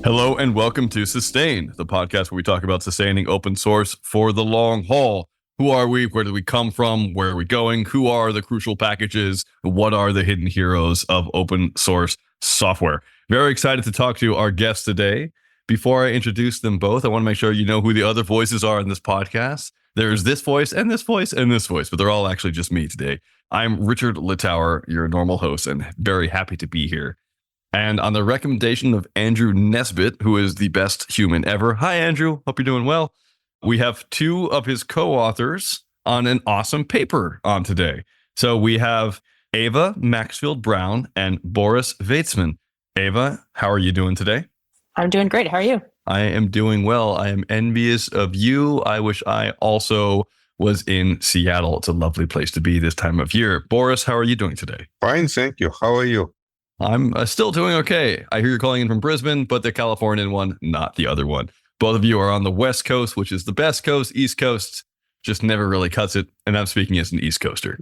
Hello and welcome to Sustain, the podcast where we talk about sustaining open source for the long haul. Who are we? Where did we come from? Where are we going? Who are the crucial packages? What are the hidden heroes of open source software? Very excited to talk to our guests today. Before I introduce them both, I want to make sure you know who the other voices are in this podcast. There's this voice and this voice and this voice, but they're all actually just me today. I'm Richard Littauer, your normal host, and very happy to be here. And on the recommendation of Andrew Nesbitt, who is the best human ever. Hi, Andrew. Hope you're doing well. We have two of his co-authors on an awesome paper on today. So we have Eva Maxfield Brown and Boris Veytsman. Eva, how are you doing today? I'm doing great. How are you? I am doing well. I am envious of you. I wish I also was in Seattle. It's a lovely place to be this time of year. Boris, how are you doing today? Fine, thank you. How are you? I'm still doing okay. I hear you're calling in from Brisbane, but the Californian one, not the other one. Both of you are on the West Coast, which is the best coast. East Coast just never really cuts it. And I'm speaking as an East Coaster.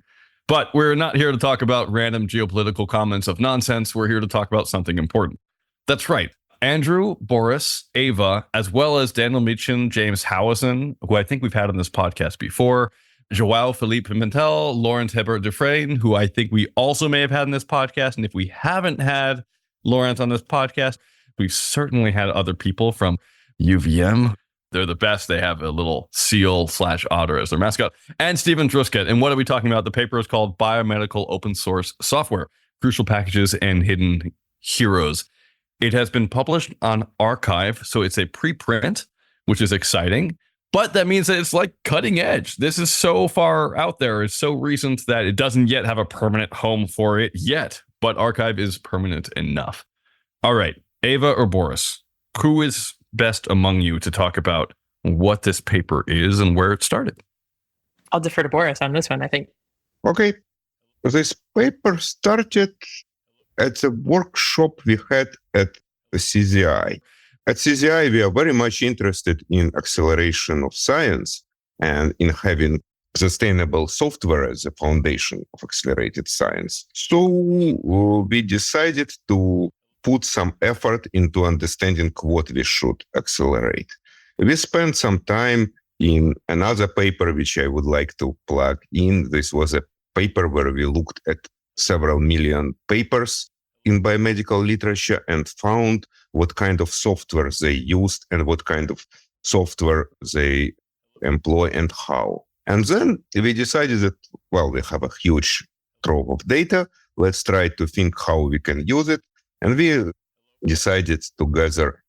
But we're not here to talk about random geopolitical comments of nonsense. We're here to talk about something important. That's right. Andrew, Boris, Eva, as well as Daniel Meachin, James Howison, who I think we've had on this podcast before, Joao Philippe Pimentel, Laurent Hebert Dufresne, who I think we also may have had in this podcast. And if we haven't had Laurent on this podcast, we've certainly had other people from UVM. They're the best. They have a little seal/otter as their mascot. And Stephen Druskett. And what are we talking about? The paper is called Biomedical Open Source Software, Crucial Packages and Hidden Heroes. It has been published on ORCID, so it's a preprint, which is exciting. But that means that it's like cutting edge. This is so far out there. It's so recent that it doesn't yet have a permanent home for it yet. But ORCID is permanent enough. All right, Eva or Boris, who is best among you to talk about what this paper is and where it started? I'll defer to Boris on this one, I think. Okay. This paper started at the workshop we had at the CZI. At CZI, we are very much interested in acceleration of science and in having sustainable software as a foundation of accelerated science. So we decided to put some effort into understanding what we should accelerate. We spent some time in another paper, which I would like to plug in. This was a paper where we looked at several million papers in biomedical literature and found what kind of software they used and what kind of software they employ and how. And then we decided that, well, we have a huge trove of data. Let's try to think how we can use it. And we decided to gather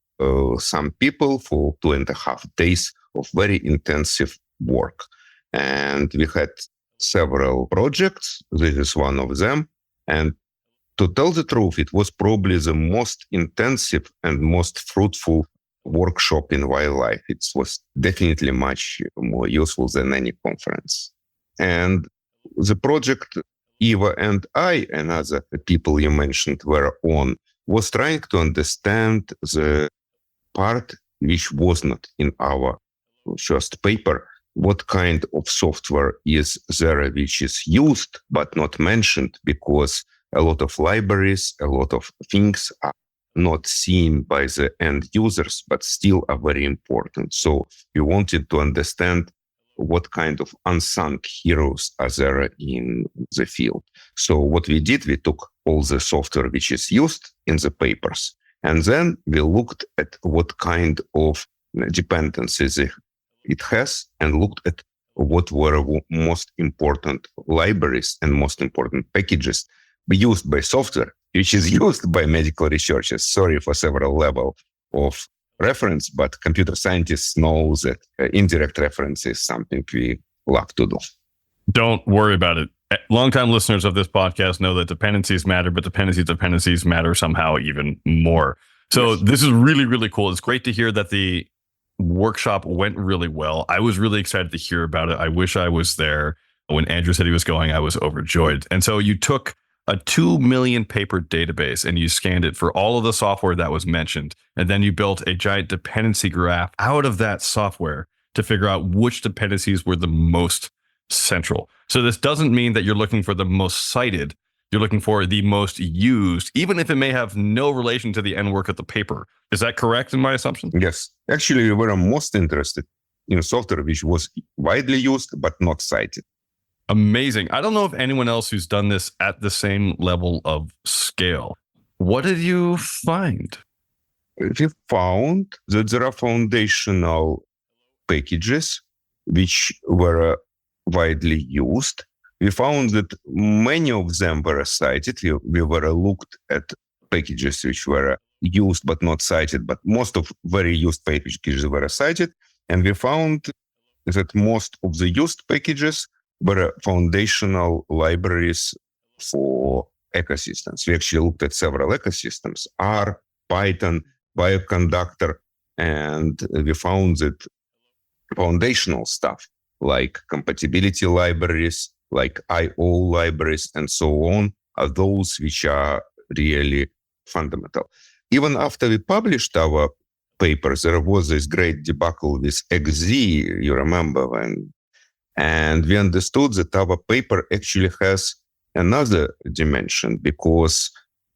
some people for 2.5 days of very intensive work. And we had several projects. This is one of them. And to tell the truth, it was probably the most intensive and most fruitful workshop in my life. It was definitely much more useful than any conference. And the project Eva and I and other people you mentioned were on was trying to understand the part which was not in our first paper. What kind of software is there which is used but not mentioned because a lot of libraries, a lot of things are not seen by the end users, but still are very important. So we wanted to understand what kind of unsung heroes are there in the field. So what we did, we took all the software which is used in the papers, and then we looked at what kind of dependencies it has and looked at what were most important libraries and most important packages used by software, which is used by medical researchers. Sorry for several levels of reference, but computer scientists know that indirect reference is something we love to do. Don't worry about it. Longtime listeners of this podcast know that dependencies matter, but dependencies matter somehow even more. So yes. This is really, really cool. It's great to hear that the workshop went really well. I was really excited to hear about it. I wish I was there. When Andrew said he was going, I was overjoyed. And so you took a 2 million paper database and you scanned it for all of the software that was mentioned. And then you built a giant dependency graph out of that software to figure out which dependencies were the most central. So this doesn't mean that you're looking for the most cited you're looking for the most used, even if it may have no relation to the end work of the paper. Is that correct in my assumption? Yes. Actually, we were most interested in software which was widely used but not cited. Amazing. I don't know of anyone else who's done this at the same level of scale. What did you find? We found that there are foundational packages which were widely used. We found that many of them were cited. We were looked at packages which were used but not cited, but most of very used packages were cited. And we found that most of the used packages were foundational libraries for ecosystems. We actually looked at several ecosystems, R, Python, Bioconductor, and we found that foundational stuff like compatibility libraries, like I/O libraries, and so on, are those which are really fundamental. Even after we published our papers, there was this great debacle with XZ, you remember, and we understood that our paper actually has another dimension because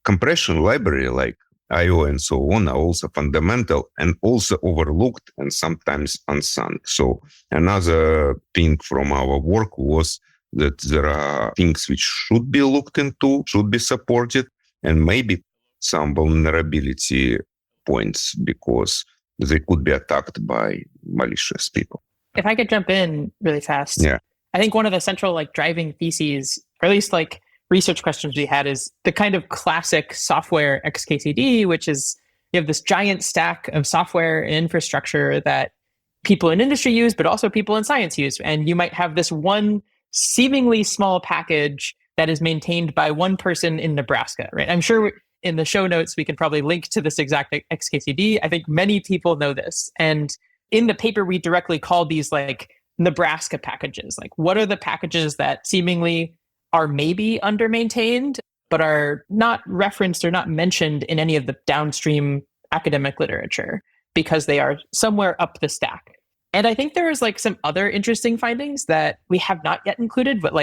compression library like I/O and so on are also fundamental and also overlooked and sometimes unsung. So another thing from our work was that there are things which should be looked into, should be supported, and maybe some vulnerability points because they could be attacked by malicious people. If I could jump in really fast. Yeah. I think one of the central driving theses, or at least research questions we had, is the kind of classic software XKCD, which is you have this giant stack of software and infrastructure that people in industry use, but also people in science use. And you might have this one seemingly small package that is maintained by one person in Nebraska, right? I'm sure in the show notes, we can probably link to this exact XKCD. I think many people know this. And in the paper, we directly call these Nebraska packages. What are the packages that seemingly are maybe undermaintained, but are not referenced or not mentioned in any of the downstream academic literature because they are somewhere up the stack. And I think there is some other interesting findings that we have not yet included, but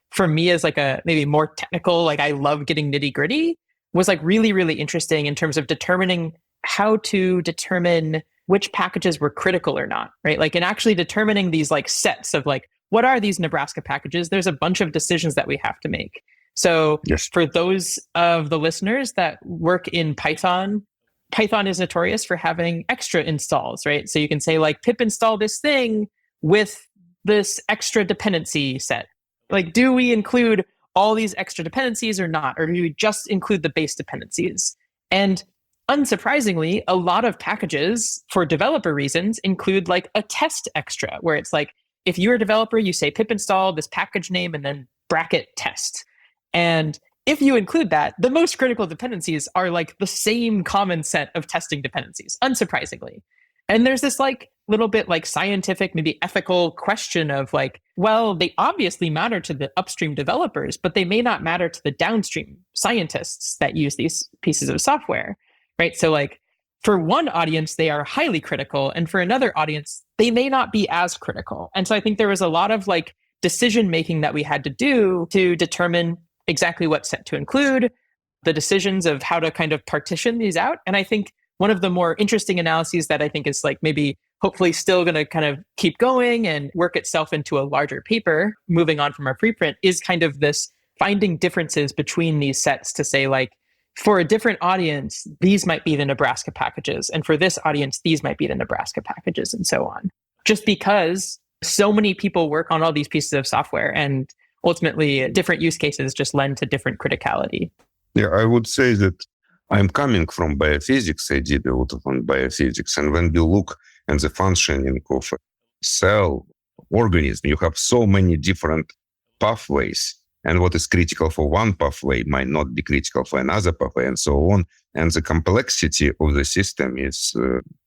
for me as a maybe more technical, I love getting nitty gritty, was really, really interesting in terms of determining how to determine which packages were critical or not, right? And actually determining these sets of what are these Nebraska packages? There's a bunch of decisions that we have to make. So Yes. For those of the listeners that work in Python, Python is notorious for having extra installs, right? So you can say pip install this thing with this extra dependency set. Do we include all these extra dependencies or not? Or do we just include the base dependencies? And unsurprisingly, a lot of packages for developer reasons include a test extra, where it's if you're a developer, you say pip install this package name and then bracket test. And if you include that, the most critical dependencies are the same common set of testing dependencies, unsurprisingly. And there's this little bit scientific, maybe ethical question of well, they obviously matter to the upstream developers, but they may not matter to the downstream scientists that use these pieces of software, right? So for one audience, they are highly critical. And for another audience, they may not be as critical. And so I think there was a lot of decision-making that we had to do to determine exactly what set to include, the decisions of how to kind of partition these out. And I think one of the more interesting analyses that I think is maybe hopefully still going to kind of keep going and work itself into a larger paper, moving on from our preprint, is kind of this finding differences between these sets to say for a different audience, these might be the Nebraska packages. And for this audience, these might be the Nebraska packages and so on. Just because so many people work on all these pieces of software and ultimately different use cases just lend to different criticality. Yeah, I would say that I'm coming from biophysics. I did a lot on biophysics. And when you look at the functioning of a cell, organism, you have so many different pathways. And what is critical for one pathway might not be critical for another pathway, and so on. And the complexity of the system is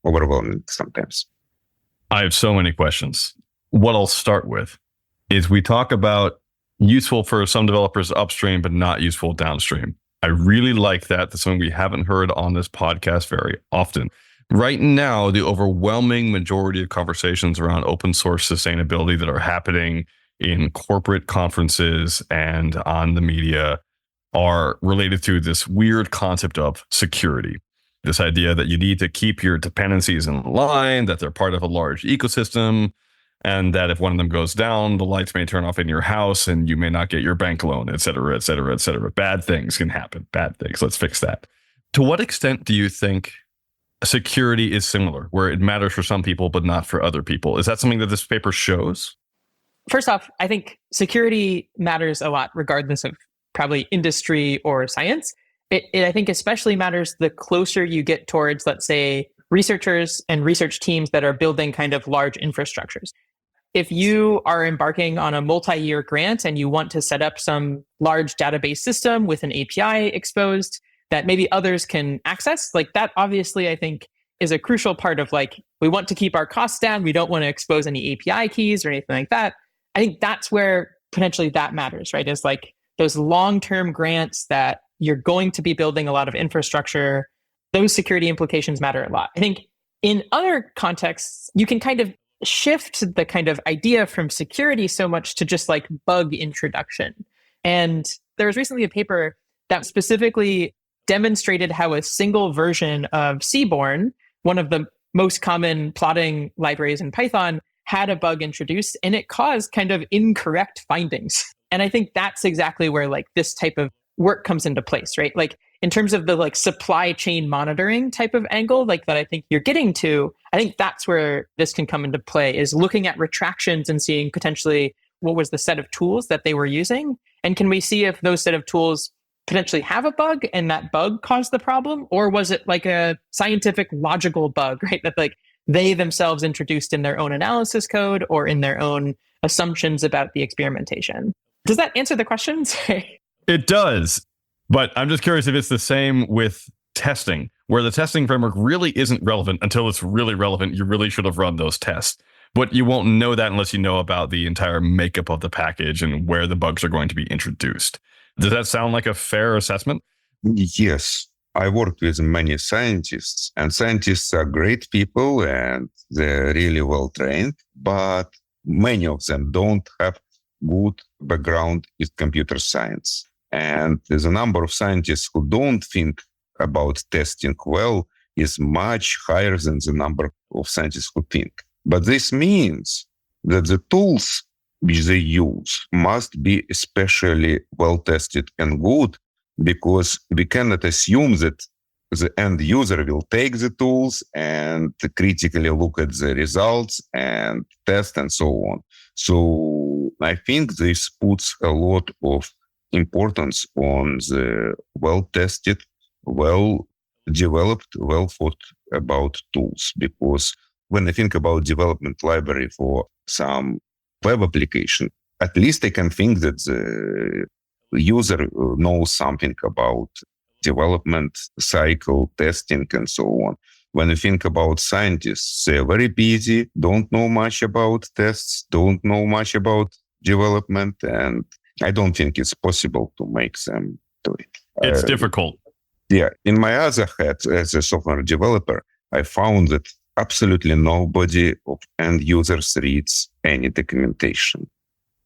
overwhelming sometimes. I have so many questions. What I'll start with is we talk about useful for some developers upstream, but not useful downstream. I really like that. That's something we haven't heard on this podcast very often. Right now, the overwhelming majority of conversations around open source sustainability that are happening in corporate conferences and on the media are related to this weird concept of security. This idea that you need to keep your dependencies in line, that they're part of a large ecosystem, and that if one of them goes down, the lights may turn off in your house and you may not get your bank loan, et cetera, et cetera, et cetera. Bad things can happen. Bad things. Let's fix that. To what extent do you think security is similar, where it matters for some people but not for other people? Is that something that this paper shows? First off, I think security matters a lot, regardless of probably industry or science. It I think especially matters the closer you get towards, let's say, researchers and research teams that are building kind of large infrastructures. If you are embarking on a multi-year grant and you want to set up some large database system with an API exposed that maybe others can access, like that obviously I think is a crucial part of like, we want to keep our costs down. We don't want to expose any API keys or anything like that. I think that's where potentially that matters, right? Is like those long-term grants that you're going to be building a lot of infrastructure, those security implications matter a lot. I think in other contexts, you can kind of shift the kind of idea from security so much to just like bug introduction. And there was recently a paper that specifically demonstrated how a single version of Seaborn, one of the most common plotting libraries in Python, had a bug introduced and it caused kind of incorrect findings. And I think that's exactly where like this type of work comes into place, right? Like in terms of the like supply chain monitoring type of angle, like that I think you're getting to, I think that's where this can come into play, is looking at retractions and seeing potentially what was the set of tools that they were using. And can we see if those set of tools potentially have a bug and that bug caused the problem? Or was it like a scientific logical bug, right? That like they themselves introduced in their own analysis code or in their own assumptions about the experimentation. Does that answer the questions? It does. But I'm just curious if it's the same with testing, where the testing framework really isn't relevant until it's really relevant. You really should have run those tests. But you won't know that unless you know about the entire makeup of the package and where the bugs are going to be introduced. Does that sound like a fair assessment? Yes. I worked with many scientists, and scientists are great people and they're really well trained, but many of them don't have good background in computer science. And the number of scientists who don't think about testing well is much higher than the number of scientists who think. But this means that the tools which they use must be especially well tested and good, because we cannot assume that the end user will take the tools and critically look at the results and test and so on. So I think this puts a lot of importance on the well-tested, well-developed, well-thought about tools. Because when I think about development library for some web application, at least I can think that the user knows something about development cycle, testing, and so on. When you think about scientists, they're very busy, don't know much about tests, don't know much about development, and I don't think it's possible to make them do it. It's difficult. Yeah. In my other hat as a software developer, I found that absolutely nobody of end users reads any documentation.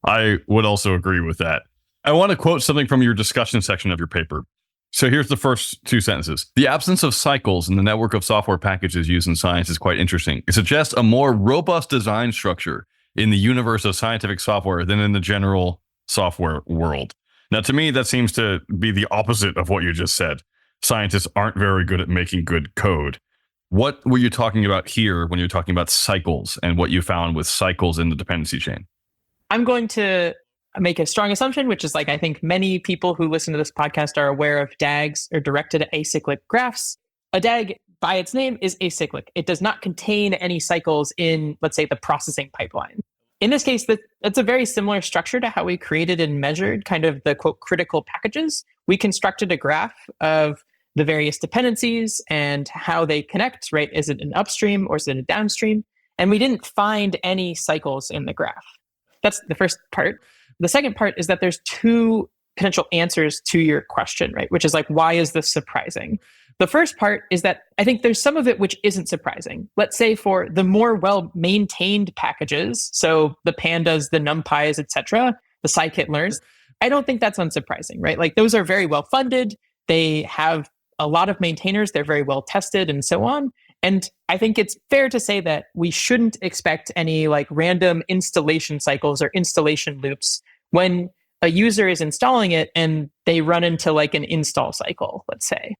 I would also agree with that. I want to quote something from your discussion section of your paper. So here's the first two sentences. The absence of cycles in the network of software packages used in science is quite interesting. It suggests a more robust design structure in the universe of scientific software than in the general software world. Now, to me, that seems to be the opposite of what you just said. Scientists aren't very good at making good code. What were you talking about here when you're talking about cycles and what you found with cycles in the dependency chain? I'm going to make a strong assumption, which is like, I think many people who listen to this podcast are aware of DAGs, or directed acyclic graphs. A DAG, by its name, is acyclic. It does not contain any cycles in, let's say, the processing pipeline. In this case, that's a very similar structure to how we created and measured kind of the quote critical packages. We constructed a graph of the various dependencies and how they connect, right? Is it an upstream or is it a downstream? And we didn't find any cycles in the graph. That's the first part. The second part is that there's two potential answers to your question, right? Which is like, why is this surprising? The first part is that I think there's some of it which isn't surprising. Let's say for the more well-maintained packages, so the pandas, the numpys, etc., the scikit-learns. I don't think that's unsurprising, right? Like those are very well funded. They have a lot of maintainers. They're very well tested and so on. And I think it's fair to say that we shouldn't expect any like random installation cycles or installation loops when a user is installing it and they run into like an install cycle, let's say.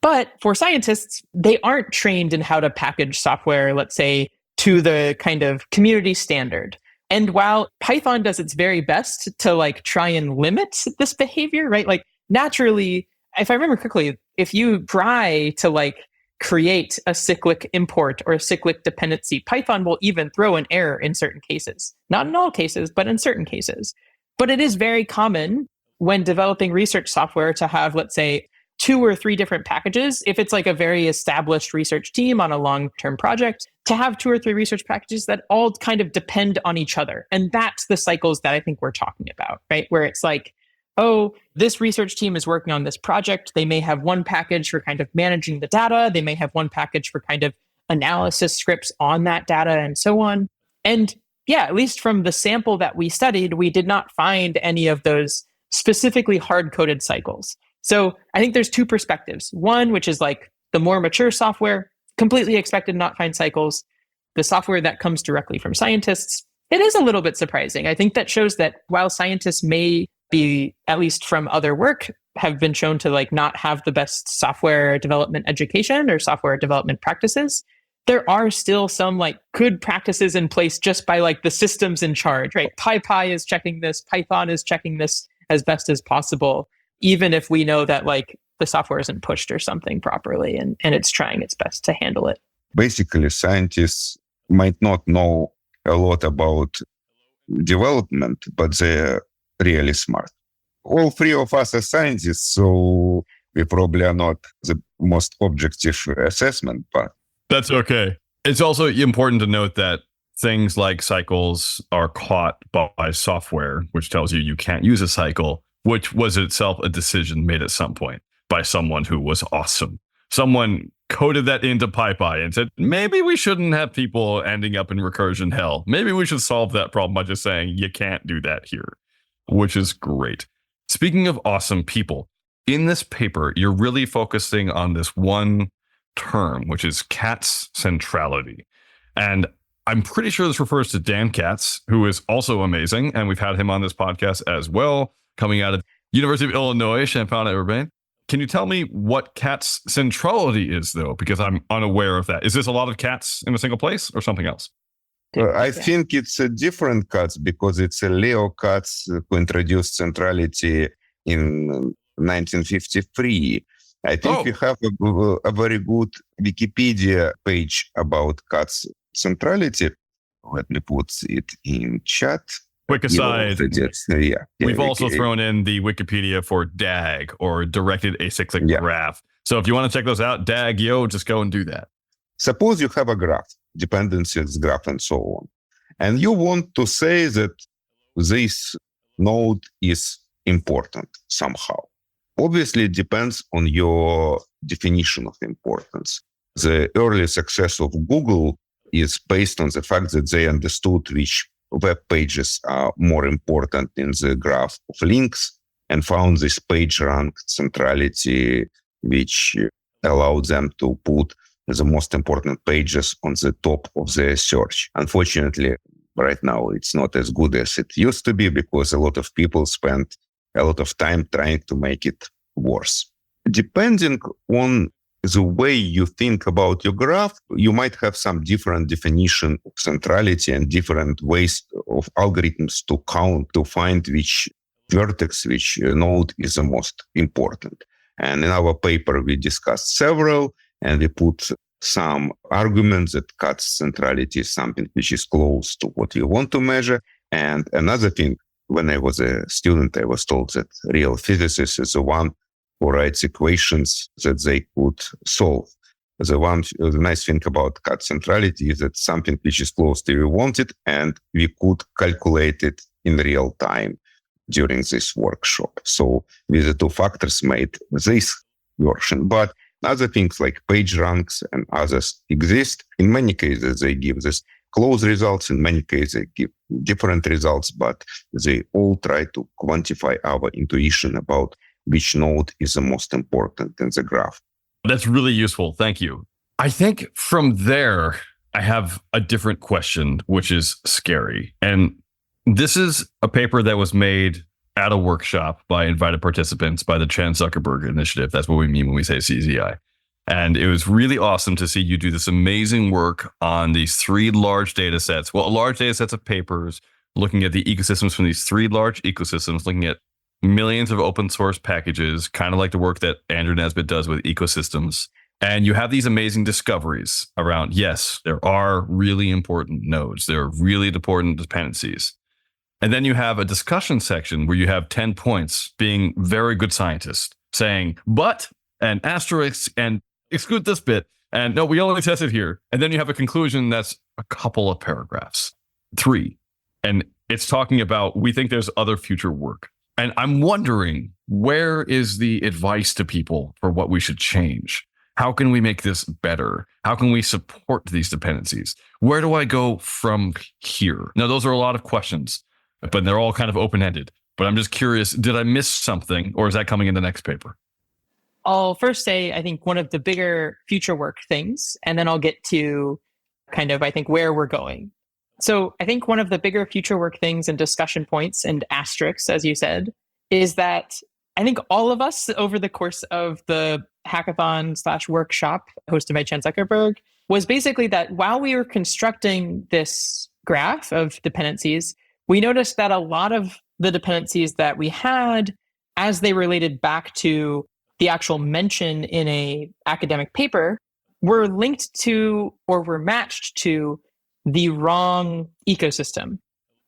But for scientists, they aren't trained in how to package software, let's say, to the kind of community standard. And while Python does its very best to like try and limit this behavior, right? Like naturally, if I remember correctly, if you try to like create a cyclic import or a cyclic dependency, Python will even throw an error in certain cases. Not in all cases, but in certain cases. But it is very common when developing research software to have, let's say, 2 or 3 different packages. If it's like a very established research team on a long-term project, to have 2 or 3 research packages that all kind of depend on each other. And that's the cycles that I think we're talking about, right? Where it's like, oh, this research team is working on this project. They may have one package for kind of managing the data. They may have one package for kind of analysis scripts on that data and so on. And yeah, at least from the sample that we studied, we did not find any of those specifically hard-coded cycles. So I think there's 2 perspectives. One, which is like the more mature software, completely expected not find cycles. The software that comes directly from scientists, it is a little bit surprising. I think that shows that while scientists may be, at least from other work, have been shown to like not have the best software development education or software development practices, there are still some like good practices in place just by like the systems in charge, right? PyPy is checking this, Python is checking this as best as possible, even if we know that like the software isn't pushed or something properly and it's trying its best to handle it. Basically, scientists might not know a lot about development, but they're really smart. All 3 of us are scientists, so we probably are not the most objective assessment, but that's okay. It's also important to note that things like cycles are caught by software, which tells you can't use a cycle, which was itself a decision made at some point by someone who was awesome. Someone coded that into PyPy and said, maybe we shouldn't have people ending up in recursion hell. Maybe we should solve that problem by just saying you can't do that here, which is great. Speaking of awesome people, in this paper, you're really focusing on this one term, which is Katz centrality. And I'm pretty sure this refers to Dan Katz, who is also amazing. And we've had him on this podcast as well, coming out of University of Illinois, Champaign-Urbana. Can you tell me what Katz centrality is, though? Because I'm unaware of that. Is this a lot of cats in a single place or something else? I think it's a different Katz because it's a Leo Katz who introduced centrality in 1953. I think we have a very good Wikipedia page about Katz centrality. Let me put it in chat. Quick aside, we've also okay. thrown in the Wikipedia for DAG, or directed acyclic graph. So if you want to check those out, DAG, just go and do that. Suppose you have a graph, dependencies graph and so on, and you want to say that this node is important somehow. Obviously, it depends on your definition of importance. The early success of Google is based on the fact that they understood which web pages are more important in the graph of links and found this page rank centrality, which allowed them to put the most important pages on the top of the search. Unfortunately, right now, it's not as good as it used to be because a lot of people spend a lot of time trying to make it worse. Depending on the way you think about your graph, you might have some different definition of centrality and different ways of algorithms to count, to find which vertex, which node is the most important. And in our paper, we discussed several, and we put some arguments that Katz centrality is something which is close to what you want to measure. And another thing, when I was a student, I was told that real physicist is the one who writes equations that they could solve. The nice thing about Katz centrality is that something which is close to you wanted, and we could calculate it in real time during this workshop. So with the 2 factors made this version. But other things like page ranks and others exist. In many cases, they give this close results. In many cases, give different results, but they all try to quantify our intuition about which node is the most important in the graph. That's really useful. Thank you. I think from there, I have a different question, which is scary. And this is a paper that was made at a workshop by invited participants by the Chan Zuckerberg Initiative. That's what we mean when we say CZI. And it was really awesome to see you do this amazing work on these three large data sets. Well, large data sets of papers, looking at the ecosystems from these three large ecosystems, looking at millions of open source packages, kind of like the work that Andrew Nesbitt does with ecosystems. And you have these amazing discoveries around, yes, there are really important nodes. There are really important dependencies. And then you have a discussion section where you have 10 points being very good scientists saying, but, and asterisks, and exclude this bit. And no, we only tested here. And then you have a conclusion that's a couple of paragraphs, 3. And it's talking about, we think there's other future work. And I'm wondering, where is the advice to people for what we should change? How can we make this better? How can we support these dependencies? Where do I go from here? Now, those are a lot of questions, but they're all kind of open-ended. But I'm just curious, did I miss something, or is that coming in the next paper? I'll first say, I think one of the bigger future work things, and then I'll get to kind of, I think, where we're going. So I think one of the bigger future work things and discussion points and asterisks, as you said, is that I think all of us over the course of the hackathon/workshop hosted by Chan Zuckerberg was basically that while we were constructing this graph of dependencies, we noticed that a lot of the dependencies that we had, as they related back to the actual mention in a academic paper, were linked to or were matched to the wrong ecosystem.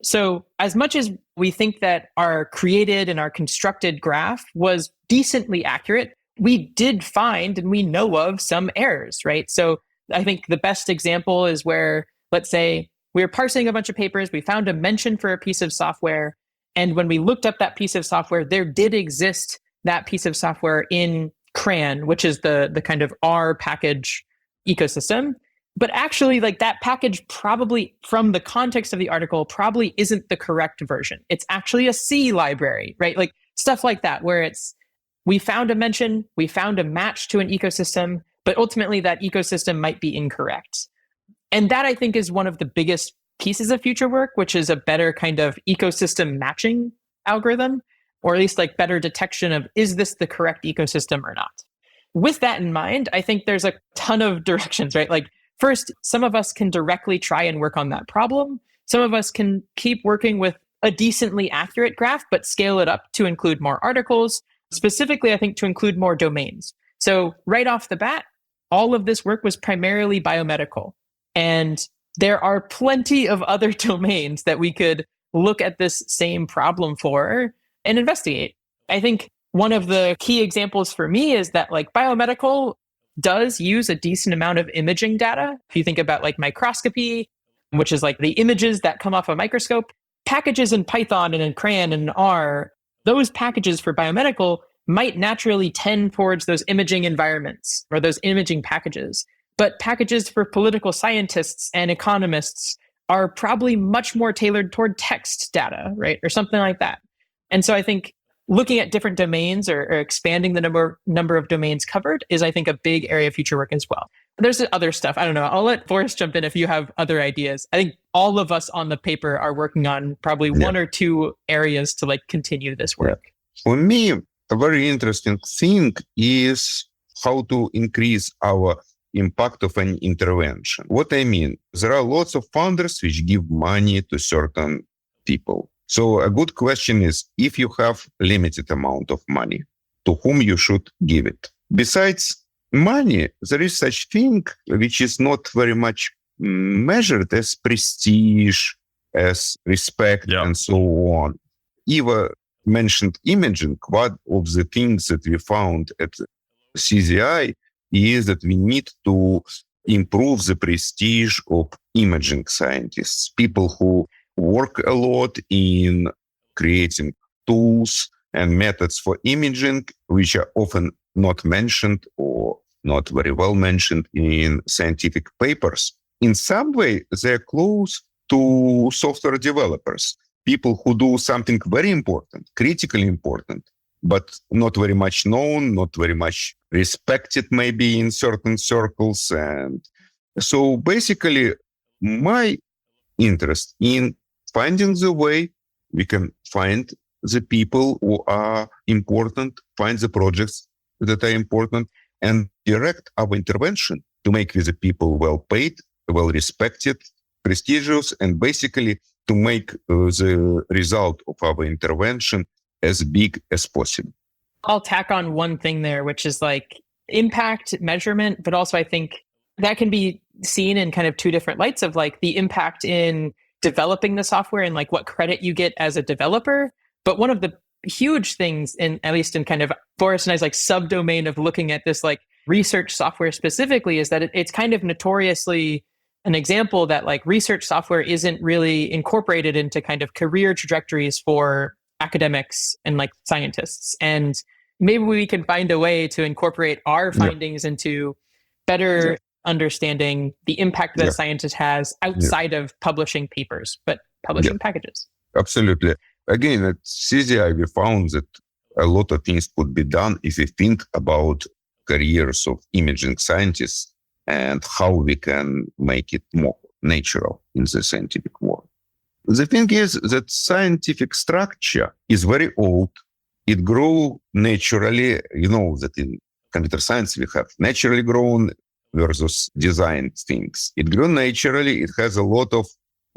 So as much as we think that our created and our constructed graph was decently accurate, we did find and we know of some errors, right? So I think the best example is where, let's say, we were parsing a bunch of papers, we found a mention for a piece of software, and when we looked up that piece of software, there did exist that piece of software in CRAN, which is the kind of R package ecosystem. But actually, like that package probably, from the context of the article, probably isn't the correct version. It's actually a C library, right? Like stuff like that, where it's, we found a mention, we found a match to an ecosystem, but ultimately that ecosystem might be incorrect. And that, I think, is one of the biggest pieces of future work, which is a better kind of ecosystem matching algorithm, or at least like better detection of, is this the correct ecosystem or not? With that in mind, I think there's a ton of directions, right? Like, first, some of us can directly try and work on that problem. Some of us can keep working with a decently accurate graph, but scale it up to include more articles, specifically, I think, to include more domains. So right off the bat, all of this work was primarily biomedical. And there are plenty of other domains that we could look at this same problem for and investigate. I think one of the key examples for me is that like biomedical does use a decent amount of imaging data. If you think about like microscopy, which is like the images that come off a microscope, packages in Python and in CRAN and in R, those packages for biomedical might naturally tend towards those imaging environments or those imaging packages. But packages for political scientists and economists are probably much more tailored toward text data, right? Or something like that. And so I think looking at different domains or expanding the number of domains covered is, I think, a big area of future work as well. There's other stuff. I don't know. I'll let Boris jump in if you have other ideas. I think all of us on the paper are working on probably one or two areas to like continue this work. For me, a very interesting thing is how to increase our impact of an intervention. What I mean, there are lots of funders which give money to certain people. So a good question is, if you have limited amount of money, to whom you should give it? Besides money, there is such thing which is not very much measured as prestige, as respect, and so on. Eva mentioned imaging. One of the things that we found at CZI is that we need to improve the prestige of imaging scientists, people who work a lot in creating tools and methods for imaging, which are often not mentioned or not very well mentioned in scientific papers. in some way, they're close to software developers, people who do something very important, critically important, but not very much known, not very much respected maybe in certain circles. And so basically, my interest in finding the way we can find the people who are important, find the projects that are important, and direct our intervention to make the people well paid, well respected, prestigious, and basically to make the result of our intervention as big as possible. I'll tack on one thing there, which is like impact measurement, but also I think that can be seen in kind of two different lights of like the impact in developing the software and like what credit you get as a developer. But one of the huge things in, at least in kind of Boris and I's like subdomain of looking at this like research software specifically, is that it's kind of notoriously an example that like research software isn't really incorporated into kind of career trajectories for academics and like scientists. And maybe we can find a way to incorporate our findings into better understanding the impact that a scientist has outside of publishing papers, but publishing packages. Absolutely. Again, at CZI, we found that a lot of things could be done if we think about careers of imaging scientists and how we can make it more natural in the scientific world. The thing is that scientific structure is very old. It grew naturally. You know that in computer science, we have naturally grown versus designed things. It grew naturally. It has a lot of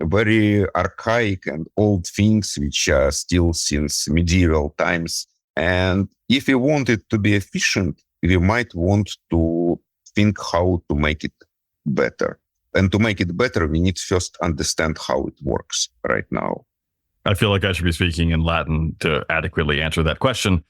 very archaic and old things, which are still since medieval times. And if we want it to be efficient, we might want to think how to make it better. And to make it better, we need to first understand how it works right now. I feel like I should be speaking in Latin to adequately answer that question.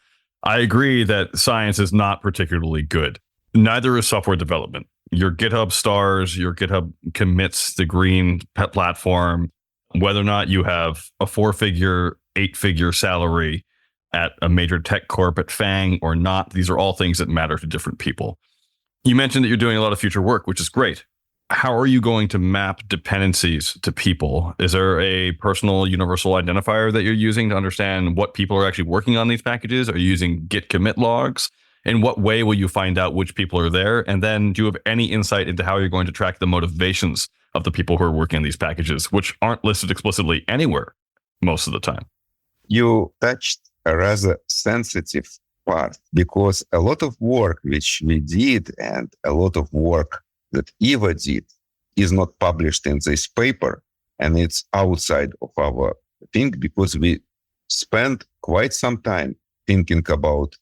I agree that science is not particularly good. Neither is software development. Your GitHub stars, your GitHub commits, the green platform, whether or not you have a 4-figure, 8-figure salary at a major tech corp at FANG or not, these are all things that matter to different people. You mentioned that you're doing a lot of future work, which is great. How are you going to map dependencies to people? Is there a personal universal identifier that you're using to understand what people are actually working on these packages? Are you using Git commit logs? In what way will you find out which people are there? And then do you have any insight into how you're going to track the motivations of the people who are working on these packages, which aren't listed explicitly anywhere most of the time? You touched a rather sensitive part, because a lot of work which we did and a lot of work that Eva did is not published in this paper, and it's outside of our thing, because we spent quite some time thinking about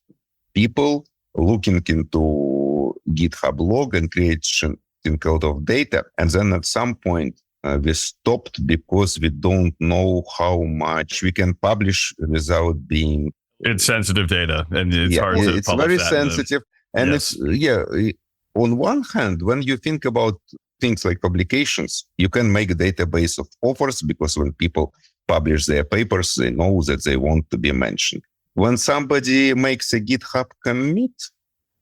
people, looking into GitHub log and creating a lot of data. And then at some point, we stopped because we don't know how much we can publish without being... It's sensitive data, and it's hard to it's publish very that sensitive. And it's, on one hand, when you think about things like publications, you can make a database of authors, because when people publish their papers, they know that they want to be mentioned. When somebody makes a GitHub commit,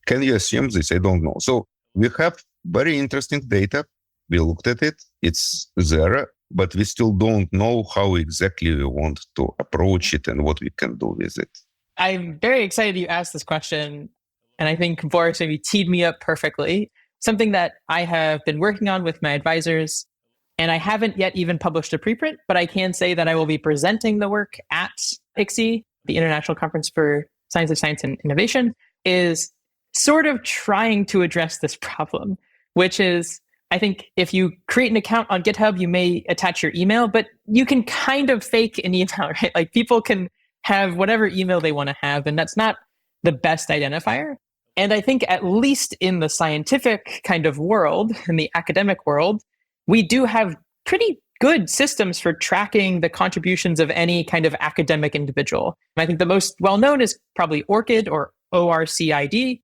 can you assume this? I don't know. So we have very interesting data. We looked at it. It's there, but we still don't know how exactly we want to approach it and what we can do with it. I'm very excited you asked this question. And I think Boris maybe teed me up perfectly. Something that I have been working on with my advisors, and I haven't yet even published a preprint, but I can say that I will be presenting the work at ICSI, the International Conference for Science of Science and Innovation, is sort of trying to address this problem, which is, I think if you create an account on GitHub, you may attach your email, but you can kind of fake an email, right? Like people can have whatever email they want to have, and that's not the best identifier. And I think at least in the scientific kind of world, in the academic world, we do have pretty good systems for tracking the contributions of any kind of academic individual. I think the most well-known is probably ORCID or ORCID.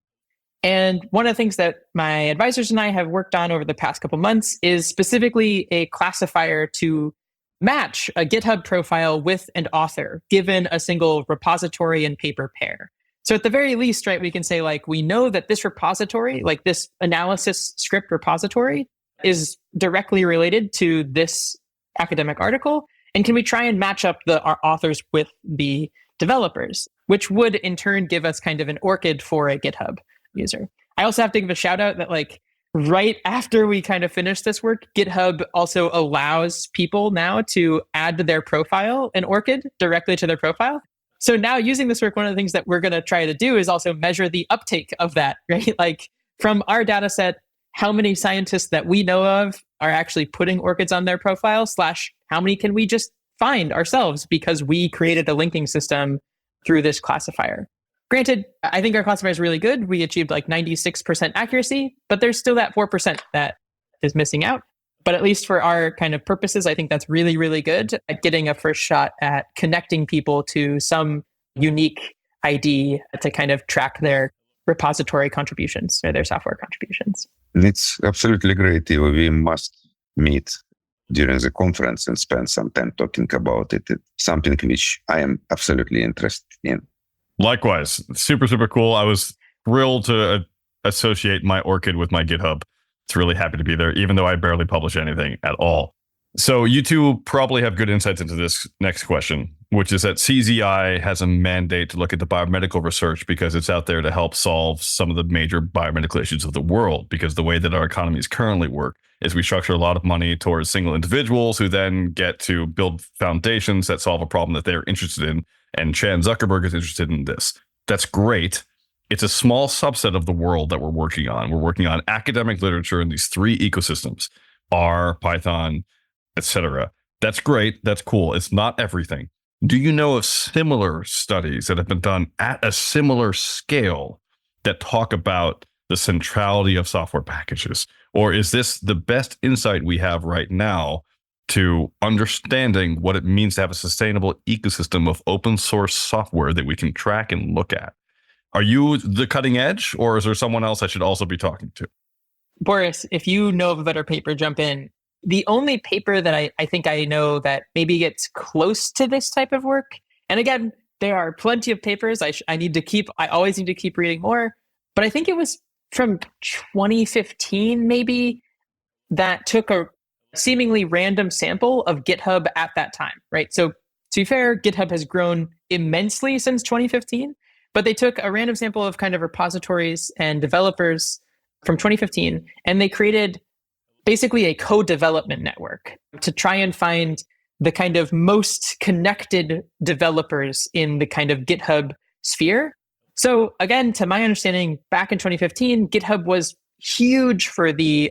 And one of the things that my advisors and I have worked on over the past couple months is specifically a classifier to match a GitHub profile with an author, given a single repository and paper pair. So at the very least, right, we can say like, we know that this repository, like this analysis script repository, is directly related to this academic article? And can we try and match up our authors with the developers, which would in turn give us kind of an ORCID for a GitHub user? I also have to give a shout out that like right after we kind of finish this work, GitHub also allows people now to add to their profile an ORCID directly to their profile. So now using this work, one of the things that we're going to try to do is also measure the uptake of that, right? Like from our data set, how many scientists that we know of are actually putting ORCIDs on their profile / how many can we just find ourselves because we created a linking system through this classifier. Granted, I think our classifier is really good. We achieved like 96% accuracy, but there's still that 4% that is missing out. But at least for our kind of purposes, I think that's really, really good at getting a first shot at connecting people to some unique ID to kind of track their repository contributions or their software contributions. It's absolutely great, Eva. We must meet during the conference and spend some time talking about it. It's something which I am absolutely interested in. Likewise, super, super cool. I was thrilled to associate my ORCID with my GitHub. It's really happy to be there, even though I barely publish anything at all. So you two probably have good insights into this next question, which is that CZI has a mandate to look at the biomedical research because it's out there to help solve some of the major biomedical issues of the world. Because the way that our economies currently work is we structure a lot of money towards single individuals who then get to build foundations that solve a problem that they're interested in. And Chan Zuckerberg is interested in this. That's great. It's a small subset of the world that we're working on. We're working on academic literature in these three ecosystems, R, Python, etc. That's great. That's cool. It's not everything. Do you know of similar studies that have been done at a similar scale that talk about the centrality of software packages? Or is this the best insight we have right now to understanding what it means to have a sustainable ecosystem of open source software that we can track and look at? Are you the cutting edge, or is there someone else I should also be talking to? Boris, if you know of a better paper, jump in. The only paper that I think I know that maybe gets close to this type of work, and again, there are plenty of papers. I always need to keep reading more, but I think it was from 2015 maybe that took a seemingly random sample of GitHub at that time, right? So to be fair, GitHub has grown immensely since 2015, but they took a random sample of kind of repositories and developers from 2015, and they created basically a co-development network to try and find the kind of most connected developers in the kind of GitHub sphere. So again, to my understanding, back in 2015, GitHub was huge for the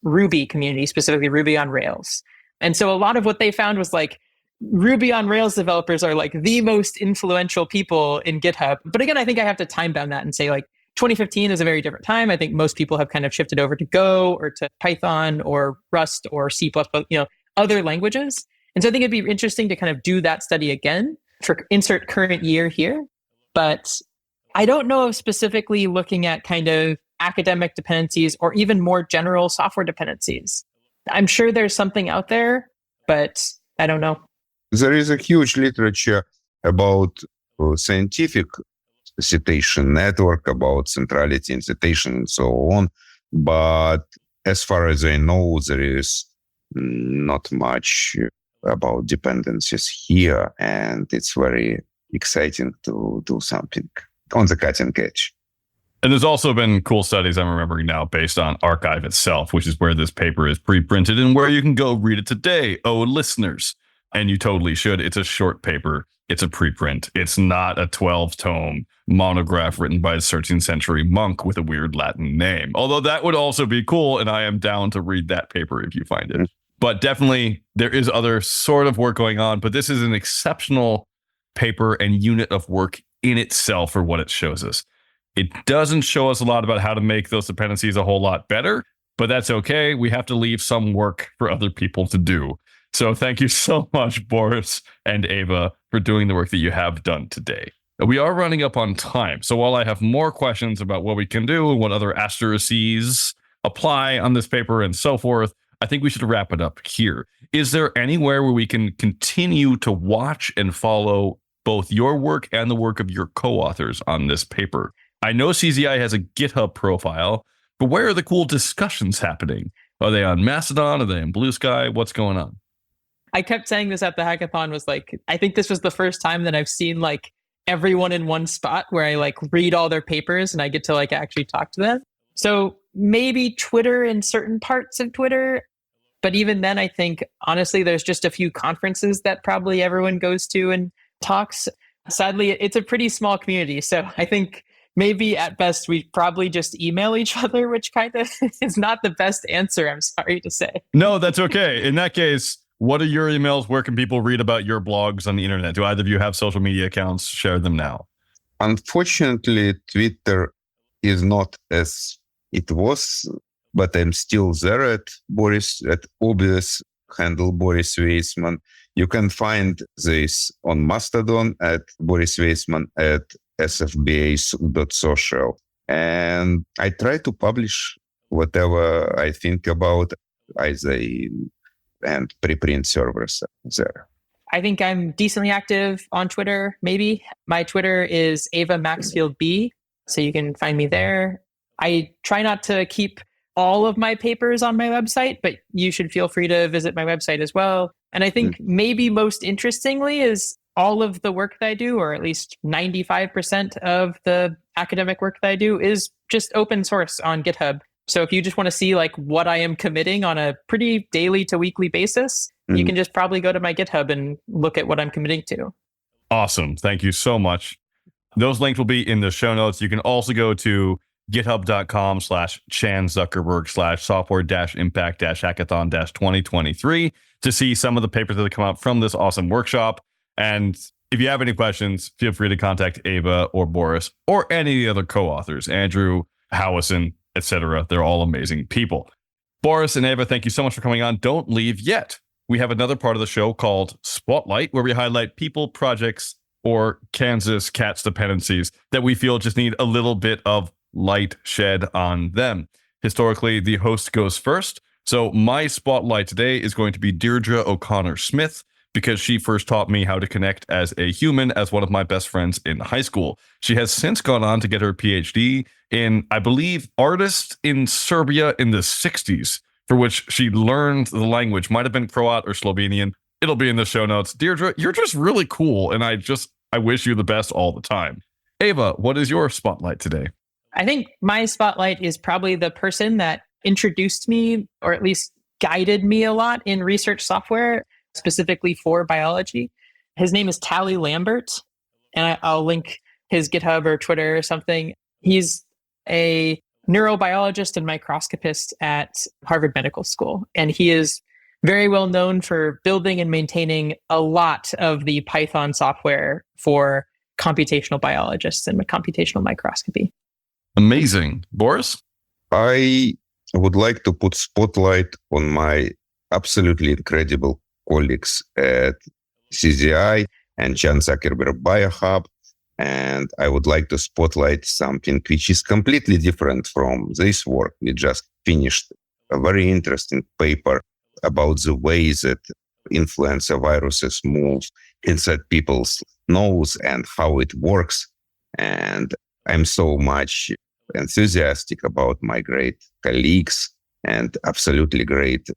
Ruby community, specifically Ruby on Rails. And so a lot of what they found was like Ruby on Rails developers are like the most influential people in GitHub. But again, I think I have to time bound that and say like 2015 is a very different time. I think most people have kind of shifted over to Go or to Python or Rust or C++, other languages. And so I think it'd be interesting to kind of do that study again for insert current year here. But I don't know of specifically looking at kind of academic dependencies or even more general software dependencies. I'm sure there's something out there, but I don't know. There is a huge literature about scientific citation network, about centrality in citation and so on. But as far as I know, there is not much about dependencies here. And it's very exciting to do something on the cutting edge. And there's also been cool studies I'm remembering now based on arXiv itself, which is where this paper is pre-printed and where you can go read it today, listeners. And you totally should. It's a short paper. It's a preprint. It's not a 12-tome monograph written by a 13th century monk with a weird Latin name. Although that would also be cool, and I am down to read that paper if you find it. But definitely, there is other sort of work going on, but this is an exceptional paper and unit of work in itself for what it shows us. It doesn't show us a lot about how to make those dependencies a whole lot better, but that's okay. We have to leave some work for other people to do. So thank you so much, Boris and Eva, for doing the work that you have done today. We are running up on time. So while I have more questions about what we can do and what other asterisks apply on this paper and so forth, I think we should wrap it up here. Is there anywhere where we can continue to watch and follow both your work and the work of your co-authors on this paper? I know CZI has a GitHub profile, but where are the cool discussions happening? Are they on Mastodon? Are they in Blue Sky? What's going on? I kept saying this at the hackathon was like, I think this was the first time that I've seen like everyone in one spot where I like read all their papers and I get to like actually talk to them. So maybe Twitter in certain parts of Twitter. But even then, I think, honestly, there's just a few conferences that probably everyone goes to and talks. Sadly, it's a pretty small community. So I think maybe at best, we probably just email each other, which kind of is not the best answer, I'm sorry to say. No, that's okay. In that case, what are your emails? Where can people read about your blogs on the internet? Do either of you have social media accounts? Share them now. Unfortunately, Twitter is not as it was, but I'm still there at obvious handle Boris Veytsman. You can find this on Mastodon at Boris Veytsman at sfba.social. And I try to publish whatever I think about and preprint servers there. I think I'm decently active on Twitter, maybe. My Twitter is Eva Maxfield B, so you can find me there. I try not to keep all of my papers on my website, but you should feel free to visit my website as well. And I think maybe most interestingly is all of the work that I do, or at least 95% of the academic work that I do, is just open source on GitHub. So if you just want to see like what I am committing on a pretty daily to weekly basis, you can just probably go to my GitHub and look at what I'm committing to. Awesome. Thank you so much. Those links will be in the show notes. You can also go to github.com/chanzuckerberg/software-impact-hackathon-2023 to see some of the papers that have come out from this awesome workshop. And if you have any questions, feel free to contact Eva or Boris or any of the other co-authors, Andrew, Howison, etc. They're all amazing people. Boris and Eva, thank you so much for coming on. Don't leave yet. We have another part of the show called Spotlight, where we highlight people, projects, or Kansas Cats dependencies that we feel just need a little bit of light shed on them. Historically, the host goes first. So my spotlight today is going to be Deirdre O'Connor Smith, because she first taught me how to connect as a human as one of my best friends in high school. She has since gone on to get her PhD in, I believe, artist in Serbia in the 60s, for which she learned the language. Might have been Croat or Slovenian. It'll be in the show notes. Deirdre, you're just really cool, and I wish you the best all the time. Eva, what is your spotlight today? I think my spotlight is probably the person that introduced me, or at least guided me a lot in research software, specifically for biology. His name is Tally Lambert, and I'll link his GitHub or Twitter or something. He's a neurobiologist and microscopist at Harvard Medical School, and he is very well known for building and maintaining a lot of the Python software for computational biologists and computational microscopy. Amazing. Boris? I would like to put spotlight on my absolutely incredible colleagues at CZI and Chan Zuckerberg BioHub. And I would like to spotlight something which is completely different from this work. We just finished a very interesting paper about the way that influenza viruses move inside people's nose and how it works. And I'm so much enthusiastic about my great colleagues and absolutely great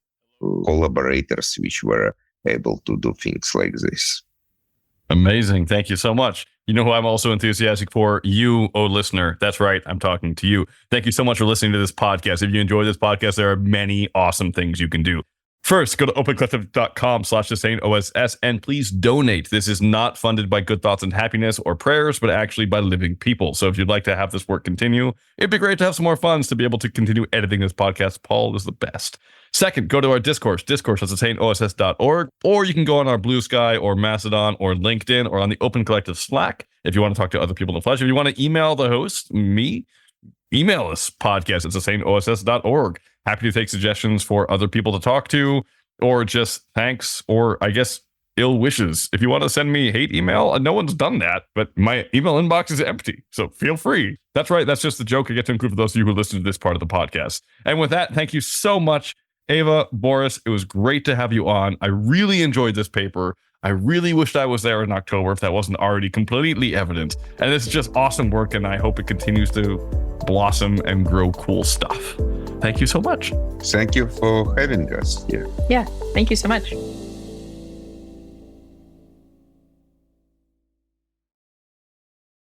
collaborators which were able to do things like this. Amazing. Thank you so much. You know who I'm also enthusiastic for? You, oh listener. That's right. I'm talking to you. Thank you so much for listening to this podcast. If you enjoy this podcast, there are many awesome things you can do. First, go to opencollective.com/sustainoss and please donate. This is not funded by Good Thoughts and Happiness or prayers, but actually by living people. So if you'd like to have this work continue, it'd be great to have some more funds to be able to continue editing this podcast. Paul is the best. Second, go to our discourse at or you can go on our Blue Sky or Mastodon or LinkedIn or on the Open Collective Slack if you want to talk to other people in the flesh. If you want to email the host, me, email us, podcast@sustainoss.org. Happy to take suggestions for other people to talk to, or just thanks, or I guess ill wishes. If you want to send me hate email, no one's done that, but my email inbox is empty, so feel free. That's right, that's just the joke I get to include for those of you who listen to this part of the podcast. And with that, thank you so much, Eva, Boris. It was great to have you on. I really enjoyed this paper. I really wished I was there in October if that wasn't already completely evident. And it's just awesome work, and I hope it continues to blossom and grow cool stuff. Thank you so much. Thank you for having us here. Yeah, thank you so much.